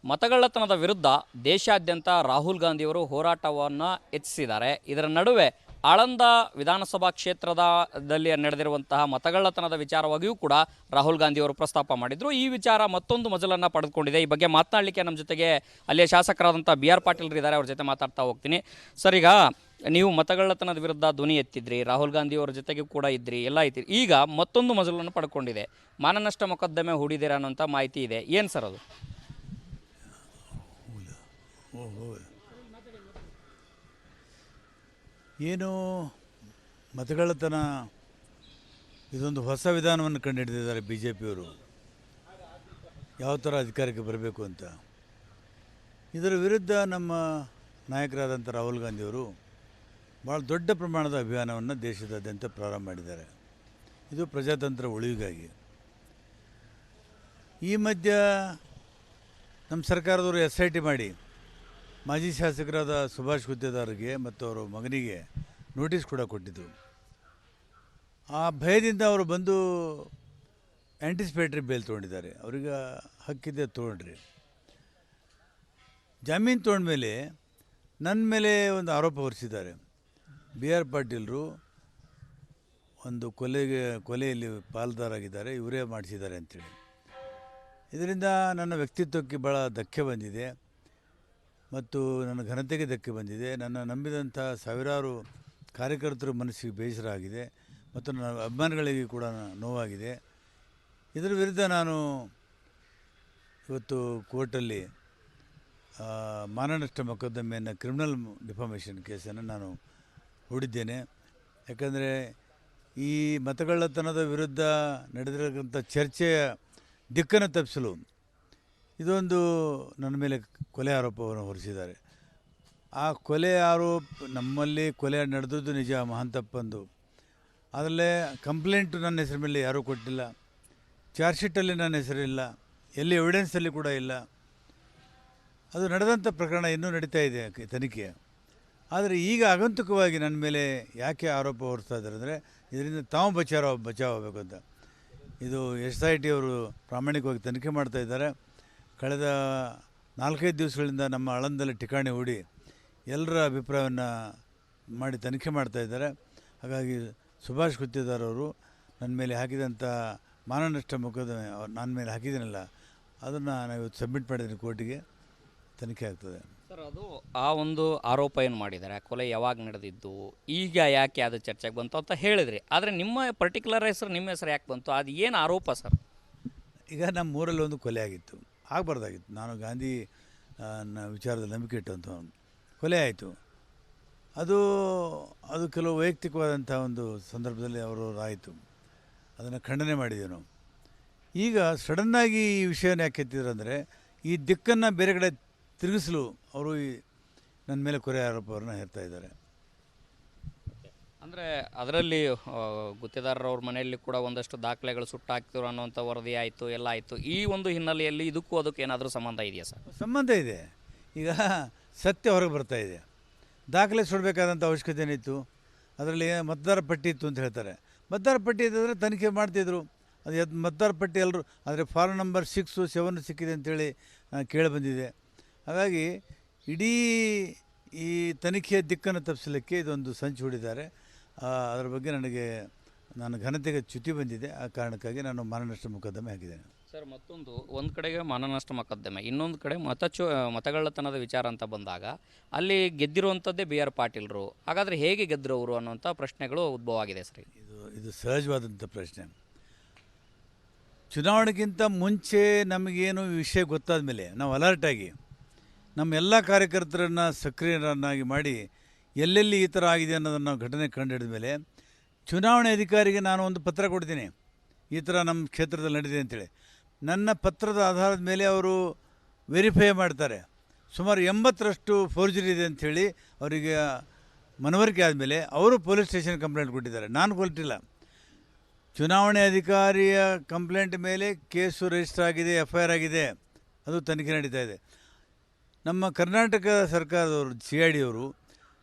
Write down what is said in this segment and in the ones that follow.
ಮತಗಳ್ಳತನದ ವಿರುದ್ಧ ದೇಶಾದ್ಯಂತ ರಾಹುಲ್ ಗಾಂಧಿಯವರು ಹೋರಾಟವನ್ನು ಹೆಚ್ಚಿಸಿದ್ದಾರೆ. ಇದರ ನಡುವೆ ಆಳಂದ ವಿಧಾನಸಭಾ ಕ್ಷೇತ್ರದಲ್ಲಿ ನಡೆದಿರುವಂತಹ ಮತಗಳ್ಳತನದ ವಿಚಾರವಾಗಿಯೂ ಕೂಡ ರಾಹುಲ್ ಗಾಂಧಿಯವರು ಪ್ರಸ್ತಾಪ ಮಾಡಿದರು. ಈ ವಿಚಾರ ಮತ್ತೊಂದು ಮಜಲನ್ನು ಪಡೆದುಕೊಂಡಿದೆ. ಈ ಬಗ್ಗೆ ಮಾತನಾಡಲಿಕ್ಕೆ ನಮ್ಮ ಜೊತೆಗೆ ಅಲ್ಲಿಯ ಶಾಸಕರಾದಂಥ BR ಪಾಟೀಲ್ ಇದ್ದಾರೆ. ಅವ್ರ ಜೊತೆ ಮಾತಾಡ್ತಾ ಹೋಗ್ತೀನಿ. ಸರ್, ಈಗ ನೀವು ಮತಗಳ್ಳತನದ ವಿರುದ್ಧ ಧ್ವನಿ ಎತ್ತಿದ್ರಿ, ರಾಹುಲ್ ಗಾಂಧಿಯವರ ಜೊತೆಗೆ ಕೂಡ ಇದ್ರಿ, ಎಲ್ಲ ಇದ್ರಿ. ಈಗ ಮತ್ತೊಂದು ಮಜಲನ್ನು ಪಡ್ಕೊಂಡಿದೆ, ಮಾನನಷ್ಟ ಮೊಕದ್ದಮೆ ಹೂಡಿದ್ದೀರಾ ಅನ್ನೋಂಥ ಮಾಹಿತಿ ಇದೆ. ಏನು ಸರ್ ಅದು? ಏನು ಮತಗಳ್ಳತನ ಇದೊಂದು ಹೊಸ ವಿಧಾನವನ್ನು ಕಂಡುಹಿಡಿದಿದ್ದಾರೆ BJPಯವರು, ಯಾವ ಥರ ಅಧಿಕಾರಕ್ಕೆ ಬರಬೇಕು ಅಂತ. ಇದರ ವಿರುದ್ಧ ನಮ್ಮ ನಾಯಕರಾದಂಥ ರಾಹುಲ್ ಗಾಂಧಿಯವರು ಭಾಳ ದೊಡ್ಡ ಪ್ರಮಾಣದ ಅಭಿಯಾನವನ್ನು ದೇಶದಾದ್ಯಂತ ಪ್ರಾರಂಭ ಮಾಡಿದ್ದಾರೆ. ಇದು ಪ್ರಜಾತಂತ್ರ ಉಳಿವಿಗಾಗಿ. ಈ ಮಧ್ಯ ನಮ್ಮ ಸರ್ಕಾರದವರು SIT ಮಾಡಿ ಮಾಜಿ ಶಾಸಕರಾದ ಸುಭಾಷ್ ಗುತ್ತೇದಾರ್ಗೆ ಮತ್ತು ಅವರ ಮಗನಿಗೆ ನೋಟಿಸ್ ಕೂಡ ಕೊಟ್ಟಿದ್ದರು. ಆ ಭಯದಿಂದ ಅವರು ಬಂದು ಆ್ಯಂಟಿಸಿಪೇಟ್ರಿ ಬೇಲ್ ತೊಗೊಂಡಿದ್ದಾರೆ. ಅವ್ರಿಗೆ ಹಕ್ಕಿದೆ ತೊಗೊಂಡ್ರಿ. ಜಾಮೀನು ತೊಗೊಂಡ್ಮೇಲೆ ನನ್ನ ಮೇಲೆ ಒಂದು ಆರೋಪ ಹೊರಿಸಿದ್ದಾರೆ. BR ಪಾಟೀಲರು ಒಂದು ಕೊಲೆಯಲ್ಲಿ ಪಾಲ್ದಾರಾಗಿದ್ದಾರೆ, ಇವರೇ ಮಾಡಿಸಿದ್ದಾರೆ ಅಂಥೇಳಿ. ಇದರಿಂದ ನನ್ನ ವ್ಯಕ್ತಿತ್ವಕ್ಕೆ ಭಾಳ ಧಕ್ಕೆ ಬಂದಿದೆ ಮತ್ತು ನನ್ನ ಘನತೆಗೆ ಧಕ್ಕೆ ಬಂದಿದೆ. ನನ್ನ ನಂಬಿದಂಥ ಸಾವಿರಾರು ಕಾರ್ಯಕರ್ತರ ಮನಸ್ಸಿಗೆ ಬೇಸರ ಆಗಿದೆ ಮತ್ತು ನನ್ನ ಅಭಿಮಾನಿಗಳಿಗೆ ಕೂಡ ನೋವಾಗಿದೆ. ಇದರ ವಿರುದ್ಧ ನಾನು ಇವತ್ತು ಕೋರ್ಟಲ್ಲಿ ಮಾನನಷ್ಟ ಮೊಕದ್ದಮೆಯನ್ನು, ಕ್ರಿಮಿನಲ್ ಡಿಫಾಮೇಷನ್ ಕೇಸನ್ನು ನಾನು ಹೂಡಿದ್ದೇನೆ. ಯಾಕಂದರೆ ಈ ಮತಗಳ್ಳತನದ ವಿರುದ್ಧ ನಡೆದಿರತಕ್ಕಂಥ ಚರ್ಚೆಯ ದಿಕ್ಕನ್ನು ತಪ್ಪಿಸಲು ಇದೊಂದು ನನ್ನ ಮೇಲೆ ಕೊಲೆ ಆರೋಪವನ್ನು ಹೊರಿಸಿದ್ದಾರೆ. ಆ ಕೊಲೆ ನಮ್ಮಲ್ಲಿ ಕೊಲೆ ನಡೆದದ್ದು ನಿಜ, ಮಹಾನ್ ತಪ್ಪಂದು. ಅದರಲ್ಲೇ ಕಂಪ್ಲೇಂಟು ನನ್ನ ಹೆಸರ ಮೇಲೆ ಯಾರೂ ಕೊಟ್ಟಿಲ್ಲ, ಚಾರ್ಜ್ ಶೀಟಲ್ಲಿ ನನ್ನ ಹೆಸರಿಲ್ಲ, ಎಲ್ಲಿ ಎವಿಡೆನ್ಸಲ್ಲಿ ಕೂಡ ಇಲ್ಲ. ಅದು ನಡೆದಂಥ ಪ್ರಕರಣ ಇನ್ನೂ ನಡೀತಾ ಇದೆ ತನಿಖೆ. ಆದರೆ ಈಗ ಆಗಂತುಕವಾಗಿ ನನ್ನ ಮೇಲೆ ಯಾಕೆ ಆರೋಪ ಹೊರಿಸ್ತಾ ಇದ್ದಾರೆ ಅಂದರೆ ಇದರಿಂದ ತಾವು ಬಚಾವಾಗಬೇಕು ಅಂತ. ಇದು SIT ಅವರು ಪ್ರಾಮಾಣಿಕವಾಗಿ ತನಿಖೆ ಮಾಡ್ತಾ ಇದ್ದಾರೆ. ಕಳೆದ 4-5 ದಿವಸಗಳಿಂದ ನಮ್ಮ ಆಳಂದಲ್ಲಿ ಠಿಕಾಣಿ ಹೂಡಿ ಎಲ್ಲರ ಅಭಿಪ್ರಾಯವನ್ನು ಮಾಡಿ ತನಿಖೆ ಮಾಡ್ತಾಯಿದ್ದಾರೆ. ಹಾಗಾಗಿ ಸುಭಾಷ್ ಗುತ್ತೇದಾರ್ ಅವರು ನನ್ನ ಮೇಲೆ ಹಾಕಿದಂಥ ಮಾನನಷ್ಟ ಮೊಕದ್ದಮೆ ನನ್ನ ಮೇಲೆ ಹಾಕಿದ್ದೀನಲ್ಲ, ಅದನ್ನು ನಾವು ಇವತ್ತು ಸಬ್ಮಿಟ್ ಮಾಡಿದ್ದೀನಿ ಕೋರ್ಟಿಗೆ. ತನಿಖೆ ಆಗ್ತದೆ ಸರ್. ಅದು ಆ ಒಂದು ಆರೋಪ ಏನು ಮಾಡಿದ್ದಾರೆ, ಕೊಲೆ ಯಾವಾಗ ನಡೆದಿದ್ದು, ಈಗ ಯಾಕೆ ಅದು ಚರ್ಚೆಗೆ ಬಂತು ಅಂತ ಹೇಳಿದ್ರಿ. ಆದರೆ ನಿಮ್ಮ ಪರ್ಟಿಕ್ಯುಲರ್ ಹೆಸರು, ನಿಮ್ಮ ಹೆಸರು ಯಾಕೆ ಬಂತು? ಅದು ಏನು ಆರೋಪ ಸರ್? ಈಗ ನಮ್ಮ ಊರಲ್ಲಿ ಒಂದು ಕೊಲೆ ಆಗಿತ್ತು, ಆಗಬಾರ್ದಾಗಿತ್ತು. ನಾನು ಗಾಂಧಿ ವಿಚಾರದಲ್ಲಿ ನಂಬಿಕೆ ಇಟ್ಟಂಥ ಕೊಲೆ ಆಯಿತು. ಅದು ಕೆಲವು ವೈಯಕ್ತಿಕವಾದಂಥ ಒಂದು ಸಂದರ್ಭದಲ್ಲಿ ಅವರು ಆಯಿತು, ಅದನ್ನು ಖಂಡನೆ ಮಾಡಿದ್ದೀವಿ ನಾವು. ಈಗ ಸಡನ್ನಾಗಿ ಈ ವಿಷಯನ ಯಾಕೆ ಎತ್ತಿದ್ರು ಅಂದರೆ ಈ ದಿಕ್ಕನ್ನು ಬೇರೆ ಕಡೆ ತಿರುಗಿಸಲು ಅವರು ನನ್ನ ಮೇಲೆ ಕೊಲೆ ಆರೋಪವನ್ನು ಹೇರ್ತಾ ಇದ್ದಾರೆ. ಅಂದರೆ ಅದರಲ್ಲಿ ಗುತ್ತೇದಾರರವ್ರ ಮನೆಯಲ್ಲಿ ಕೂಡ ಒಂದಷ್ಟು ದಾಖಲೆಗಳು ಸುಟ್ಟಾಕ್ತಿರು ಅನ್ನೋಂಥ ವರದಿ ಆಯಿತು, ಎಲ್ಲ ಆಯಿತು. ಈ ಒಂದು ಹಿನ್ನೆಲೆಯಲ್ಲಿ ಇದಕ್ಕೂ ಅದಕ್ಕೆ ಏನಾದರೂ ಸಂಬಂಧ ಇದೆಯಾ ಸರ್? ಸಂಬಂಧ ಇದೆ. ಈಗ ಸತ್ಯ ಹೊರಗೆ ಬರ್ತಾ ಇದೆ. ದಾಖಲೆ ಸುಡಬೇಕಾದಂಥ ಅವಶ್ಯಕತೆ ಏನಿತ್ತು? ಅದರಲ್ಲಿ ಮತದಾರ ಪಟ್ಟಿ ಇತ್ತು ಅಂತ ಹೇಳ್ತಾರೆ. ಮತದಾರ ಪಟ್ಟಿ ಇದ್ದರೆ ತನಿಖೆ ಮಾಡ್ತಿದ್ರು. ಅದು ಮತದಾರ ಪಟ್ಟಿ ಎಲ್ಲರೂ, ಆದರೆ ಫಾರ್ಮ್ ನಂಬರ್ 6, 7 ಸಿಕ್ಕಿದೆ ಅಂಥೇಳಿ ಕೇಳಿ ಬಂದಿದೆ. ಹಾಗಾಗಿ ಇಡೀ ಈ ತನಿಖೆಯ ದಿಕ್ಕನ್ನು ತಪ್ಪಿಸಲಿಕ್ಕೆ ಇದೊಂದು ಸಂಚು ಹೂಡಿದ್ದಾರೆ. ಅದರ ಬಗ್ಗೆ ನನ್ನ ಘನತೆಗೆ ಚ್ಯುತಿ ಬಂದಿದೆ. ಆ ಕಾರಣಕ್ಕಾಗಿ ನಾನು ಮಾನನಷ್ಟ ಮೊಕದ್ದಮೆ ಹಾಕಿದ್ದೇನೆ. ಸರ್, ಒಂದು ಕಡೆಗೆ ಮಾನನಷ್ಟ ಮೊಕದ್ದಮೆ, ಇನ್ನೊಂದು ಕಡೆ ಮತಗಳ್ಳತನದ ವಿಚಾರ ಅಂತ ಬಂದಾಗ ಅಲ್ಲಿ ಗೆದ್ದಿರುವಂಥದ್ದೇ BR ಪಾಟೀಲರು. ಹಾಗಾದರೆ ಹೇಗೆ ಗೆದ್ದರು ಅವರು ಅನ್ನೋಂಥ ಪ್ರಶ್ನೆಗಳು ಉದ್ಭವ ಆಗಿದೆ ಸರ್. ಇದು ಸಹಜವಾದಂಥ ಪ್ರಶ್ನೆ. ಚುನಾವಣೆಗಿಂತ ಮುಂಚೆ ನಮಗೇನು ವಿಷಯ ಗೊತ್ತಾದ ಮೇಲೆ ನಾವು ಅಲರ್ಟಾಗಿ ನಮ್ಮ ಎಲ್ಲ ಕಾರ್ಯಕರ್ತರನ್ನು ಸಕ್ರಿಯರನ್ನಾಗಿ ಮಾಡಿ ಎಲ್ಲೆಲ್ಲಿ ಈ ಥರ ಆಗಿದೆ ಅನ್ನೋದನ್ನು ಘಟನೆ ಕಂಡುಹಿಡಿದ ಮೇಲೆ ಚುನಾವಣೆ ಅಧಿಕಾರಿಗೆ ನಾನು ಒಂದು ಪತ್ರ ಕೊಡ್ತೀನಿ, ಈ ಥರ ನಮ್ಮ ಕ್ಷೇತ್ರದಲ್ಲಿ ನಡೆದಿದೆ ಅಂತೇಳಿ. ನನ್ನ ಪತ್ರದ ಆಧಾರದ ಮೇಲೆ ಅವರು ವೆರಿಫೈ ಮಾಡ್ತಾರೆ. ಸುಮಾರು 80ರಷ್ಟು ಫೋರ್ಜರಿ ಇದೆ ಅಂಥೇಳಿ ಅವರಿಗೆ ಮನವರಿಕೆ ಆದಮೇಲೆ ಅವರು ಪೊಲೀಸ್ ಸ್ಟೇಷನ್ ಕಂಪ್ಲೇಂಟ್ ಕೊಟ್ಟಿದ್ದಾರೆ. ನಾನು ಕೊಟ್ಟಿಲ್ಲ. ಚುನಾವಣೆ ಅಧಿಕಾರಿಯ ಕಂಪ್ಲೇಂಟ್ ಮೇಲೆ ಕೇಸು ರಿಜಿಸ್ಟರ್ ಆಗಿದೆ, FIR ಆಗಿದೆ, ಅದು ತನಿಖೆ ನಡೀತಾ ಇದೆ. ನಮ್ಮ ಕರ್ನಾಟಕ ಸರ್ಕಾರದವರು CID ಅವರು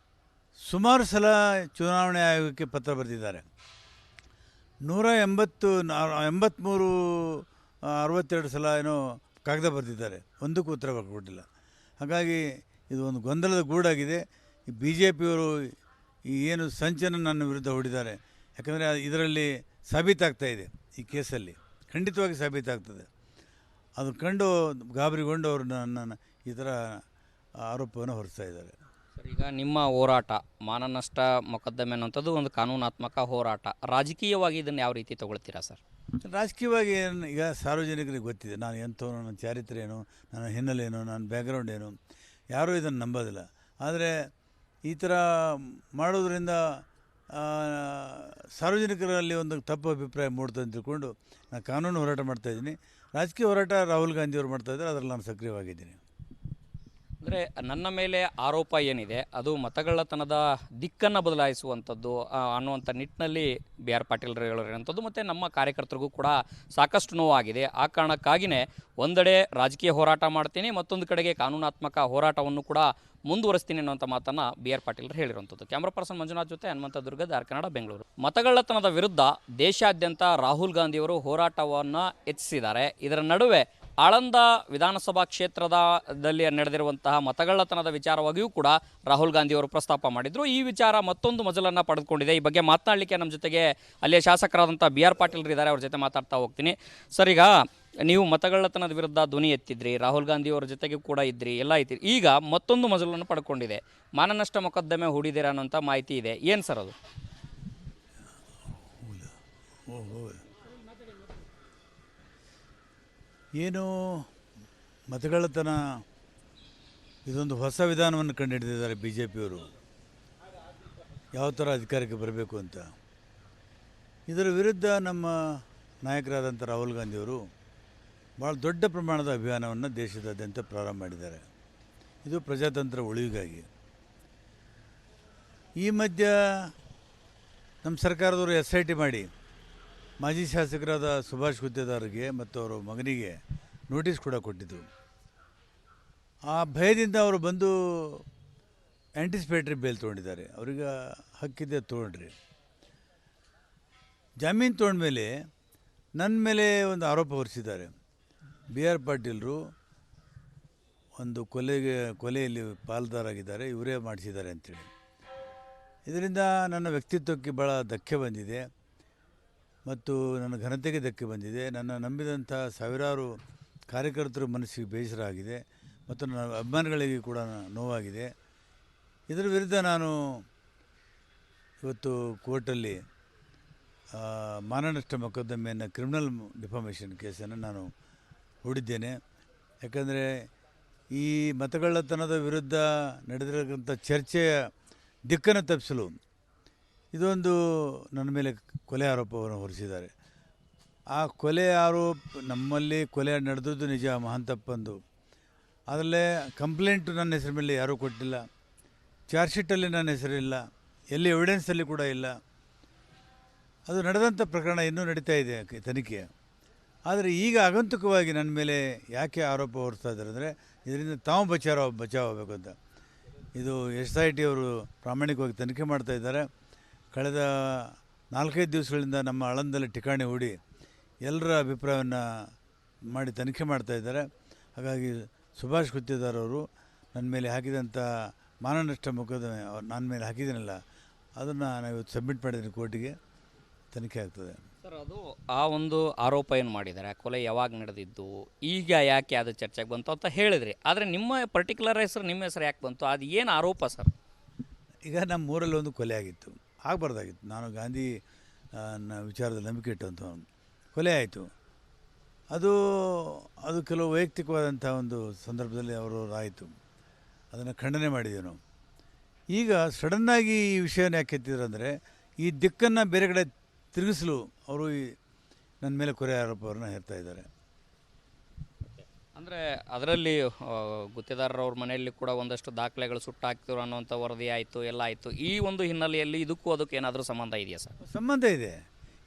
ಸುಮಾರು ಸಲ ಚುನಾವಣೆ ಆಯೋಗಕ್ಕೆ ಪತ್ರ ಬರೆದಿದ್ದಾರೆ. 183 62 ಸಲ ಏನೋ ಕಾಗದ ಬರೆದಿದ್ದಾರೆ, ಒಂದಕ್ಕೂ ಉತ್ತರ ಕೊಟ್ಟಿಲ್ಲ. ಹಾಗಾಗಿ ಇದು ಒಂದು ಗೊಂದಲದ ಗೂಡಾಗಿದೆ. ಈ ಬಿ ಜೆ ಪಿಯವರು ಈ ಏನು ಸಂಚನ್ನು ನನ್ನ ವಿರುದ್ಧ ಹೂಡಿದ್ದಾರೆ, ಯಾಕಂದರೆ ಇದರಲ್ಲಿ ಸಾಬೀತಾಗ್ತಾ ಇದೆ, ಈ ಕೇಸಲ್ಲಿ ಖಂಡಿತವಾಗಿ ಸಾಬೀತಾಗ್ತದೆ. ಅದು ಕಂಡು ಗಾಬರಿಗೊಂಡು ಅವರು ನನ್ನ ಈ ಥರ ಆರೋಪವನ್ನು ಹೊರಿಸ್ತಾ ಇದ್ದಾರೆ. ಸರ್, ಈಗ ನಿಮ್ಮ ಹೋರಾಟ ಮಾನನಷ್ಟ ಮೊಕದ್ದಮೆ ಅನ್ನೋಂಥದ್ದು ಒಂದು ಕಾನೂನಾತ್ಮಕ ಹೋರಾಟ. ರಾಜಕೀಯವಾಗಿ ಇದನ್ನು ಯಾವ ರೀತಿ ತಗೊಳ್ತೀರಾ ಸರ್? ರಾಜಕೀಯವಾಗಿ ಈಗ ಸಾರ್ವಜನಿಕರಿಗೆ ಗೊತ್ತಿದೆ ನಾನು ಎಂಥವನು, ನನ್ನ ಚಾರಿತ್ರ್ಯ ಏನು, ನನ್ನ ಹಿನ್ನೆಲೆ ಏನು, ನನ್ನ ಬ್ಯಾಕ್ಗ್ರೌಂಡ್ ಏನು, ಯಾರೂ ಇದನ್ನು ನಂಬೋದಿಲ್ಲ. ಆದರೆ ಈ ಥರ ಮಾಡೋದ್ರಿಂದ ಸಾರ್ವಜನಿಕರಲ್ಲಿ ಒಂದು ತಪ್ಪು ಅಭಿಪ್ರಾಯ ಮೂಡ್ತದೆ ಅಂತ ತಿಳ್ಕೊಂಡು ನಾನು ಕಾನೂನು ಹೋರಾಟ ಮಾಡ್ತಾಯಿದ್ದೀನಿ. ರಾಜಕೀಯ ಹೋರಾಟ ರಾಹುಲ್ ಗಾಂಧಿಯವರು ಮಾಡ್ತಾಯಿದ್ದಾರೆ, ಅದರಲ್ಲಿ ನಾನು ಸಕ್ರಿಯವಾಗಿದ್ದೀನಿ. ಅಂದರೆ ನನ್ನ ಮೇಲೆ ಆರೋಪ ಏನಿದೆ ಅದು ಮತಗಳ್ಳತನದ ದಿಕ್ಕನ್ನು ಬದಲಾಯಿಸುವಂಥದ್ದು ಅನ್ನುವಂಥ ನಿಟ್ಟಿನಲ್ಲಿ ಬಿ ಆರ್ ಪಾಟೀಲ್ರು ಹೇಳಿರೋಂಥದ್ದು, ಮತ್ತು ನಮ್ಮ ಕಾರ್ಯಕರ್ತರಿಗೂ ಕೂಡ ಸಾಕಷ್ಟು ನೋವಾಗಿದೆ. ಆ ಕಾರಣಕ್ಕಾಗಿಯೇ ಒಂದೆಡೆ ರಾಜಕೀಯ ಹೋರಾಟ ಮಾಡ್ತೀನಿ, ಮತ್ತೊಂದು ಕಡೆಗೆ ಕಾನೂನಾತ್ಮಕ ಹೋರಾಟವನ್ನು ಕೂಡ ಮುಂದುವರಿಸ್ತೀನಿ ಅನ್ನೋಂಥ ಮಾತನ್ನು ಬಿ ಆರ್ ಪಾಟೀಲ್ರು ಹೇಳಿರುವಂಥದ್ದು. ಕ್ಯಾಮ್ರಾ ಪರ್ಸನ್ ಮಂಜುನಾಥ್ ಜೊತೆ ಹನುಮಂತ ದುರ್ಗ, ದಾರ್ ಕನ್ನಡ, ಬೆಂಗಳೂರು. ಮತಗಳ್ಳತನದ ವಿರುದ್ಧ ದೇಶಾದ್ಯಂತ ರಾಹುಲ್ ಗಾಂಧಿಯವರು ಹೋರಾಟವನ್ನು ಹೆಚ್ಚಿಸಿದ್ದಾರೆ. ಇದರ ನಡುವೆ ಆಳಂದ ವಿಧಾನಸಭಾ ಕ್ಷೇತ್ರದಲ್ಲಿ ನಡೆದಿರುವಂತಹ ಮತಗಳ್ಳತನದ ವಿಚಾರವಾಗಿಯೂ ಕೂಡ ರಾಹುಲ್ ಗಾಂಧಿಯವರು ಪ್ರಸ್ತಾಪ ಮಾಡಿದರು. ಈ ವಿಚಾರ ಮತ್ತೊಂದು ಮಜಲನ್ನು ಪಡೆದುಕೊಂಡಿದೆ. ಈ ಬಗ್ಗೆ ಮಾತನಾಡಲಿಕ್ಕೆ ನಮ್ಮ ಜೊತೆಗೆ ಅಲ್ಲಿಯ ಶಾಸಕರಾದಂಥ ಬಿ ಆರ್ ಪಾಟೀಲ್ರು ಇದ್ದಾರೆ, ಅವ್ರ ಜೊತೆ ಮಾತಾಡ್ತಾ ಹೋಗ್ತೀನಿ. ಸರ್, ಈಗ ನೀವು ಮತಗಳ್ಳತನದ ವಿರುದ್ಧ ಧ್ವನಿ ಎತ್ತಿದ್ರಿ, ರಾಹುಲ್ ಗಾಂಧಿಯವರ ಜೊತೆಗೆ ಕೂಡ ಇದ್ರಿ, ಎಲ್ಲ ಐತಿ. ಈಗ ಮತ್ತೊಂದು ಮಜಲನ್ನು ಪಡ್ಕೊಂಡಿದೆ, ಮಾನನಷ್ಟ ಮೊಕದ್ದಮೆ ಹೂಡಿದ್ದೀರಾ ಅನ್ನೋಂಥ ಮಾಹಿತಿ ಇದೆ. ಏನು ಸರ್ ಅದು? ಏನು ಮತಗಳ್ಳತನ, ಇದೊಂದು ಹೊಸ ವಿಧಾನವನ್ನು ಕಂಡುಹಿಡಿದಿದ್ದಾರೆ ಬಿ ಜೆ ಪಿಯವರು, ಯಾವ ಥರ ಅಧಿಕಾರಕ್ಕೆ ಬರಬೇಕು ಅಂತ. ಇದರ ವಿರುದ್ಧ ನಮ್ಮ ನಾಯಕರಾದಂಥ ರಾಹುಲ್ ಗಾಂಧಿಯವರು ಭಾಳ ದೊಡ್ಡ ಪ್ರಮಾಣದ ಅಭಿಯಾನವನ್ನು ದೇಶದಾದ್ಯಂತ ಪ್ರಾರಂಭ ಮಾಡಿದ್ದಾರೆ. ಇದು ಪ್ರಜಾತಂತ್ರ ಉಳಿವಿಗಾಗಿ. ಈ ಮಧ್ಯ ನಮ್ಮ ಸರ್ಕಾರದವರು SIT ಮಾಡಿ ಮಾಜಿ ಶಾಸಕರಾದ ಸುಭಾಷ್ ಗುತ್ತೇದಾರ್ಗೆ ಮತ್ತು ಅವರ ಮಗನಿಗೆ ನೋಟಿಸ್ ಕೂಡ ಕೊಟ್ಟಿದ್ದರು. ಆ ಭಯದಿಂದ ಅವರು ಬಂದು ಆ್ಯಂಟಿಸಿಪೇಟ್ರಿ ಬೇಲ್ ತೊಗೊಂಡಿದ್ದಾರೆ. ಅವ್ರಿಗೆ ಹಕ್ಕಿದೆ, ತೊಗೊಂಡ್ರಿ. ಜಾಮೀನು ತೊಗೊಂಡ್ಮೇಲೆ ನನ್ನ ಮೇಲೆ ಒಂದು ಆರೋಪ ಹೊರಿಸಿದ್ದಾರೆ. ಬಿ ಆರ್ ಪಾಟೀಲ್ರು ಒಂದು ಕೊಲೆಯಲ್ಲಿ ಪಾಲ್ದಾರಾಗಿದ್ದಾರೆ, ಇವರೇ ಮಾಡಿಸಿದ್ದಾರೆ ಅಂಥೇಳಿ. ಇದರಿಂದ ನನ್ನ ವ್ಯಕ್ತಿತ್ವಕ್ಕೆ ಭಾಳ ಧಕ್ಕೆ ಬಂದಿದೆ ಮತ್ತು ನನ್ನ ಘನತೆಗೆ ಧಕ್ಕೆ ಬಂದಿದೆ. ನನ್ನ ನಂಬಿದಂಥ ಸಾವಿರಾರು ಕಾರ್ಯಕರ್ತರ ಮನಸ್ಸಿಗೆ ಬೇಸರ ಆಗಿದೆ ಮತ್ತು ನನ್ನ ಅಭಿಮಾನಿಗಳಿಗೆ ಕೂಡ ನೋವಾಗಿದೆ. ಇದರ ವಿರುದ್ಧ ನಾನು ಇವತ್ತು ಕೋರ್ಟಲ್ಲಿ ಮಾನನಷ್ಟ ಮೊಕದ್ದಮೆಯನ್ನು, ಕ್ರಿಮಿನಲ್ ಡಿಫಾಮೇಷನ್ ಕೇಸನ್ನು ನಾನು ಹೂಡಿದ್ದೇನೆ. ಯಾಕಂದರೆ ಈ ಮತಗಳ್ಳತನದ ವಿರುದ್ಧ ನಡೆದಿರತಕ್ಕಂಥ ಚರ್ಚೆಯ ದಿಕ್ಕನ್ನು ತಪ್ಪಿಸಲು ಇದೊಂದು ನನ್ನ ಮೇಲೆ ಕೊಲೆ ಆರೋಪವನ್ನು ಹೊರಿಸಿದ್ದಾರೆ. ಆ ಕೊಲೆ ಆರೋಪ, ನಮ್ಮಲ್ಲಿ ಕೊಲೆ ನಡೆದದ್ದು ನಿಜ, ಮಹಾನ್ ತಪ್ಪಂದು. ಅದರಲ್ಲೇ ಕಂಪ್ಲೇಂಟು ನನ್ನ ಹೆಸರು ಮೇಲೆ ಯಾರೂ ಕೊಟ್ಟಿಲ್ಲ, ಚಾರ್ಜ್ ಶೀಟಲ್ಲಿ ನನ್ನ ಹೆಸರಿಲ್ಲ, ಎಲ್ಲಿ ಎವಿಡೆನ್ಸಲ್ಲಿ ಕೂಡ ಇಲ್ಲ. ಅದು ನಡೆದಂಥ ಪ್ರಕರಣ ಇನ್ನೂ ನಡೀತಾ ಇದೆ ತನಿಖೆ. ಆದರೆ ಈಗ ಆಗಂತುಕವಾಗಿ ನನ್ನ ಮೇಲೆ ಯಾಕೆ ಆರೋಪ ಹೊರಿಸ್ತಾ ಇದ್ದಾರೆ ಅಂದರೆ ಇದರಿಂದ ತಾವು ಬಚಾವಬೇಕು ಅಂತ. ಇದು SIT ಅವರು ಪ್ರಾಮಾಣಿಕವಾಗಿ ತನಿಖೆ ಮಾಡ್ತಾ ಇದ್ದಾರೆ. ಕಳೆದ 4-5 ದಿವಸಗಳಿಂದ ನಮ್ಮ ಆಳಂದಲ್ಲಿ ಠಿಕಾಣಿ ಹೂಡಿ ಎಲ್ಲರ ಅಭಿಪ್ರಾಯವನ್ನು ಮಾಡಿ ತನಿಖೆ ಮಾಡ್ತಾ ಇದ್ದಾರೆ. ಹಾಗಾಗಿ ಸುಭಾಷ್ ಗುತ್ತೇದಾರ್ ಅವರು ನನ್ನ ಮೇಲೆ ಹಾಕಿದಂಥ ಮಾನನಷ್ಟ ಮೊಕದ್ದಮೆ ನನ್ನ ಮೇಲೆ ಹಾಕಿದ್ದೀನಲ್ಲ, ಅದನ್ನು ನಾವು ಇವತ್ತು ಸಬ್ಮಿಟ್ ಮಾಡಿದ್ದೀನಿ ಕೋರ್ಟಿಗೆ, ತನಿಖೆ ಆಗ್ತದೆ. ಸರ್, ಅದು ಆ ಒಂದು ಆರೋಪ ಏನು ಮಾಡಿದ್ದಾರೆ, ಕೊಲೆ ಯಾವಾಗ ನಡೆದಿದ್ದು, ಈಗ ಯಾಕೆ ಅದು ಚರ್ಚೆಗೆ ಬಂತು ಅಂತ ಹೇಳಿದ್ರಿ. ಆದರೆ ನಿಮ್ಮ ಪರ್ಟಿಕ್ಯುಲರ್ ಹೆಸರು, ನಿಮ್ಮ ಹೆಸರು ಯಾಕೆ ಬಂತು? ಅದು ಏನು ಆರೋಪ ಸರ್? ಈಗ ನಮ್ಮ ಊರಲ್ಲಿ ಒಂದು ಕೊಲೆ ಆಗಿತ್ತು, ಆಗಬಾರ್ದಾಗಿತ್ತು. ನಾನು ಗಾಂಧಿ ವಿಚಾರದಲ್ಲಿ ನಂಬಿಕೆ ಇಟ್ಟಂಥ ಕೊಲೆ ಆಯಿತು. ಅದು ಕೆಲವು ವೈಯಕ್ತಿಕವಾದಂಥ ಒಂದು ಸಂದರ್ಭದಲ್ಲಿ ಅವರು ಆಯಿತು, ಅದನ್ನು ಖಂಡನೆ ಮಾಡಿದ್ದೇವೆ ನಾವು. ಈಗ ಸಡನ್ನಾಗಿ ಈ ವಿಷಯನ ಯಾಕೆ ಎತ್ತಿದ್ರು ಅಂದರೆ ಈ ದಿಕ್ಕನ್ನು ಬೇರೆ ಕಡೆ ತಿರುಗಿಸಲು ಅವರು ನನ್ನ ಮೇಲೆ ಕೊಲೆ ಆರೋಪವನ್ನು ಹೇರ್ತಾ ಇದ್ದಾರೆ. ಅಂದರೆ ಅದರಲ್ಲಿ ಗುತ್ತೇದಾರರವ್ರ ಮನೆಯಲ್ಲಿ ಕೂಡ ಒಂದಷ್ಟು ದಾಖಲೆಗಳು ಸುಟ್ಟಾಕ್ತಿರೋ ಅನ್ನೋಂಥ ವರದಿ ಆಯಿತು, ಎಲ್ಲ ಆಯಿತು. ಈ ಒಂದು ಹಿನ್ನೆಲೆಯಲ್ಲಿ ಇದಕ್ಕೂ ಅದಕ್ಕೆ ಏನಾದರೂ ಸಂಬಂಧ ಇದೆಯಾ ಸರ್? ಸಂಬಂಧ ಇದೆ.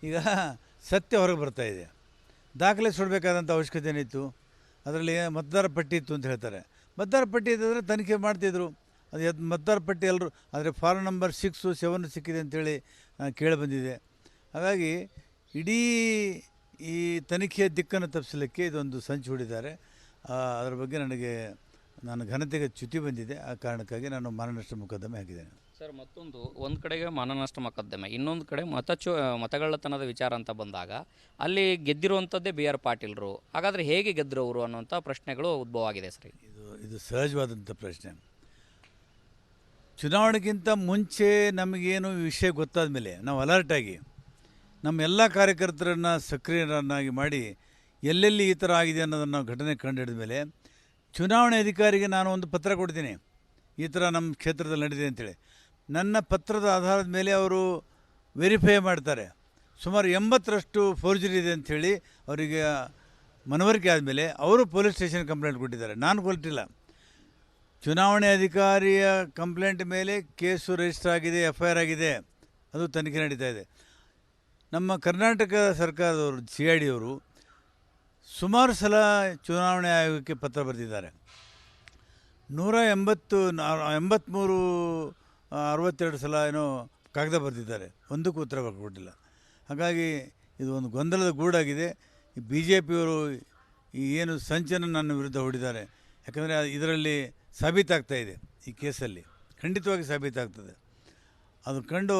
ಈಗ ಸತ್ಯ ಹೊರಗೆ ಬರ್ತಾ ಇದೆ. ದಾಖಲೆ ಸುಡಬೇಕಾದಂಥ ಅವಶ್ಯಕತೆ ಏನಿತ್ತು? ಅದರಲ್ಲಿ ಮತದಾರ ಪಟ್ಟಿ ಇತ್ತು ಅಂತ ಹೇಳ್ತಾರೆ. ಮತದಾರ ಪಟ್ಟಿ ಇದ್ದರೆ ತನಿಖೆ ಮಾಡ್ತಿದ್ರು. ಅದು ಮತದಾರ ಪಟ್ಟಿ ಎಲ್ಲರೂ, ಆದರೆ ಫಾರ್ಮ್ ನಂಬರ್ 6, 7 ಸಿಕ್ಕಿದೆ ಅಂತೇಳಿ ಕೇಳಿ ಬಂದಿದೆ. ಹಾಗಾಗಿ ಇಡೀ ಈ ತನಿಖೆಯ ದಿಕ್ಕನ್ನು ತಪ್ಪಿಸಲಿಕ್ಕೆ ಇದೊಂದು ಸಂಚು ಹೂಡಿದ್ದಾರೆ. ಅದರ ಬಗ್ಗೆ ನನಗೆ ನನ್ನ ಘನತೆಗೆ ಚ್ಯುತಿ ಬಂದಿದೆ. ಆ ಕಾರಣಕ್ಕಾಗಿ ನಾನು ಮಾನನಷ್ಟ ಮೊಕದ್ದಮೆ ಹಾಕಿದ್ದೇನೆ. ಸರ್, ಮತ್ತೊಂದು ಒಂದು ಕಡೆಗೆ ಮಾನನಷ್ಟ ಮೊಕದ್ದಮೆ, ಇನ್ನೊಂದು ಕಡೆ ಮತಗಳ್ಳತನದ ವಿಚಾರ ಅಂತ ಬಂದಾಗ ಅಲ್ಲಿ ಗೆದ್ದಿರುವಂಥದ್ದೇ ಬಿ ಆರ್ ಪಾಟೀಲ್ರು. ಹಾಗಾದರೆ ಹೇಗೆ ಗೆದ್ದರು ಅವರು ಅನ್ನೋಂಥ ಪ್ರಶ್ನೆಗಳು ಉದ್ಭವ ಆಗಿದೆ ಸರ್. ಇದು ಸಹಜವಾದಂಥ ಪ್ರಶ್ನೆ. ಚುನಾವಣೆಗಿಂತ ಮುಂಚೆ ನಮಗೇನು ವಿಷಯ ಗೊತ್ತಾದ ಮೇಲೆ ನಾವು ಅಲರ್ಟಾಗಿ ನಮ್ಮ ಎಲ್ಲ ಕಾರ್ಯಕರ್ತರನ್ನು ಸಕ್ರಿಯರನ್ನಾಗಿ ಮಾಡಿ ಎಲ್ಲೆಲ್ಲಿ ಈ ಥರ ಆಗಿದೆ ಅನ್ನೋದನ್ನು ಘಟನೆ ಕಂಡುಹಿಡಿದ ಮೇಲೆ ಚುನಾವಣೆ ಅಧಿಕಾರಿಗೆ ನಾನು ಒಂದು ಪತ್ರ ಕೊಡ್ತೀನಿ, ಈ ಥರ ನಮ್ಮ ಕ್ಷೇತ್ರದಲ್ಲಿ ನಡೆದಿದೆ ಅಂತೇಳಿ. ನನ್ನ ಪತ್ರದ ಆಧಾರದ ಮೇಲೆ ಅವರು ವೆರಿಫೈ ಮಾಡ್ತಾರೆ. ಸುಮಾರು 80ರಷ್ಟು ಫೋರ್ಜರಿ ಇದೆ ಅಂಥೇಳಿ ಅವರಿಗೆ ಮನವರಿಕೆ ಆದಮೇಲೆ ಅವರು ಪೊಲೀಸ್ ಸ್ಟೇಷನ್ ಕಂಪ್ಲೇಂಟ್ ಕೊಟ್ಟಿದ್ದಾರೆ. ನಾನು ಕೊಟ್ಟಿಲ್ಲ. ಚುನಾವಣೆ ಅಧಿಕಾರಿಯ ಕಂಪ್ಲೇಂಟ್ ಮೇಲೆ ಕೇಸು ರಿಜಿಸ್ಟರ್ ಆಗಿದೆ, FIR ಆಗಿದೆ, ಅದು ತನಿಖೆ ನಡೀತಾ ಇದೆ. ನಮ್ಮ ಕರ್ನಾಟಕ ಸರ್ಕಾರದವರು CID ಅವರು ಸುಮಾರು ಸಲ ಚುನಾವಣೆ ಆಯೋಗಕ್ಕೆ ಪತ್ರ ಬರೆದಿದ್ದಾರೆ. 183 62 ಸಲ ಏನೋ ಕಾಗದ ಬರೆದಿದ್ದಾರೆ, ಒಂದಕ್ಕೂ ಉತ್ತರ ಕೊಟ್ಟಿಲ್ಲ. ಹಾಗಾಗಿ ಇದು ಒಂದು ಗೊಂದಲದ ಗೂಡಾಗಿದೆ. ಈ BJPಯವರು ಏನು ಸಂಚನ್ನು ನನ್ನ ವಿರುದ್ಧ ಹೂಡಿದ್ದಾರೆ. ಯಾಕಂದರೆ ಇದರಲ್ಲಿ ಸಾಬೀತಾಗ್ತಾ ಇದೆ, ಈ ಕೇಸಲ್ಲಿ ಖಂಡಿತವಾಗಿ ಸಾಬೀತಾಗ್ತದೆ. ಅದು ಕಂಡು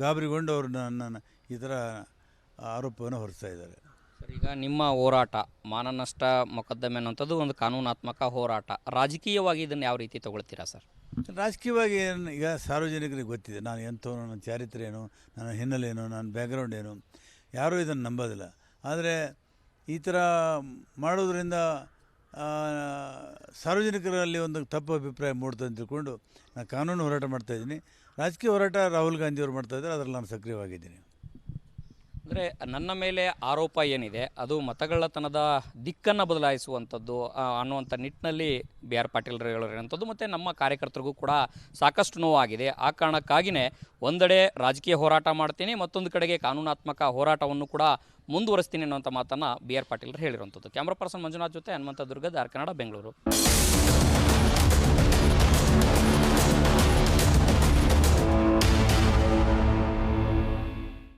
ಗಾಬರಿಗೊಂಡು ಅವರು ನನ್ನನ್ನು ಈ ಥರ ಆರೋಪವನ್ನು ಹೊರಿಸ್ತಾ ಇದ್ದಾರೆ. ಸರ್, ಈಗ ನಿಮ್ಮ ಹೋರಾಟ ಮಾನನಷ್ಟ ಮೊಕದ್ದಮೆ ಅನ್ನೋಂಥದ್ದು ಒಂದು ಕಾನೂನಾತ್ಮಕ ಹೋರಾಟ. ರಾಜಕೀಯವಾಗಿ ಇದನ್ನು ಯಾವ ರೀತಿ ತಗೊಳ್ತೀರಾ ಸರ್? ರಾಜಕೀಯವಾಗಿ ಈಗ ಸಾರ್ವಜನಿಕರಿಗೆ ಗೊತ್ತಿದೆ ನಾನು ಎಂಥವನು, ನನ್ನ ಚಾರಿತ್ರ್ಯ ಏನು, ನನ್ನ ಹಿನ್ನೆಲೆ ಏನು, ನನ್ನ ಬ್ಯಾಕ್ಗ್ರೌಂಡ್ ಏನು, ಯಾರೂ ಇದನ್ನು ನಂಬೋದಿಲ್ಲ. ಆದರೆ ಈ ಥರ ಮಾಡೋದ್ರಿಂದ ಸಾರ್ವಜನಿಕರಲ್ಲಿ ಒಂದು ತಪ್ಪು ಅಭಿಪ್ರಾಯ ಮೂಡ್ತದೆ ಅಂತ ತಿಳ್ಕೊಂಡು ನಾನು ಕಾನೂನು ಹೋರಾಟ ಮಾಡ್ತಾಯಿದ್ದೀನಿ. ರಾಜಕೀಯ ಹೋರಾಟ ರಾಹುಲ್ ಗಾಂಧಿಯವರು ಮಾಡ್ತಾಯಿದ್ದಾರೆ, ಅದರಲ್ಲಿ ನಾನು ಸಕ್ರಿಯವಾಗಿದ್ದೀನಿ. ಅಂದರೆ ನನ್ನ ಮೇಲೆ ಆರೋಪ ಏನಿದೆ ಅದು ಮತಗಳ್ಳತನದ ದಿಕ್ಕನ್ನು ಬದಲಾಯಿಸುವಂಥದ್ದು ಅನ್ನುವಂಥ ನಿಟ್ಟಿನಲ್ಲಿ ಬಿ ಆರ್ ಪಾಟೀಲ್ರು ಹೇಳಿರುವಂಥದ್ದು, ಮತ್ತು ನಮ್ಮ ಕಾರ್ಯಕರ್ತರಿಗೂ ಕೂಡ ಸಾಕಷ್ಟು ನೋವಾಗಿದೆ. ಆ ಕಾರಣಕ್ಕಾಗಿಯೇ ಒಂದೆಡೆ ರಾಜಕೀಯ ಹೋರಾಟ ಮಾಡ್ತೀನಿ, ಮತ್ತೊಂದು ಕಡೆಗೆ ಕಾನೂನಾತ್ಮಕ ಹೋರಾಟವನ್ನು ಕೂಡ ಮುಂದುವರಿಸ್ತೀನಿ ಅನ್ನುವಂಥ ಮಾತನ್ನು ಬಿ ಆರ್ ಪಾಟೀಲ್ರು ಹೇಳಿರುವಂಥದ್ದು. ಕ್ಯಾಮ್ರಾ ಪರ್ಸನ್ ಮಂಜುನಾಥ್ ಜೊತೆ ಹನುಮಂತ ದುರ್ಗದ್, ಆರ್ ಕನ್ನಡ, ಬೆಂಗಳೂರು.